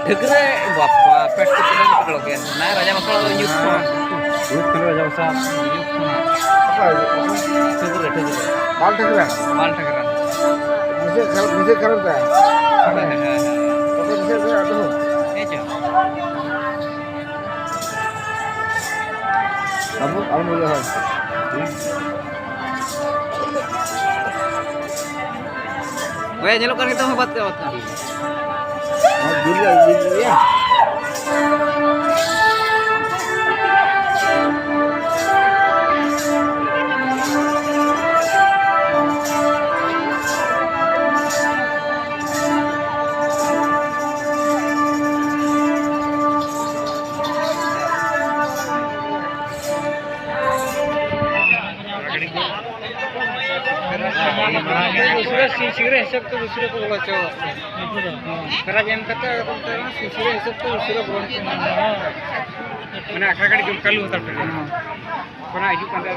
ढगरे बाप्पा पेट पकड़ के ना राजा मकड़ा युक्त युक्त राजा बसा ढगरे बाल ठकरा बाल ठगरा मुझे करता है तो मुझे आता हूँ हे जो अब मुझे है वे चलो करके तो बात कर गिर गया दुसरे हिसाब तो दुसरे को बोलायचं खरा गेम करता दुसरे हिसाब तो दुसरे बोलायचं म्हणजे अकराकडे गेम चालू होता कोणा ऐकू पंधरा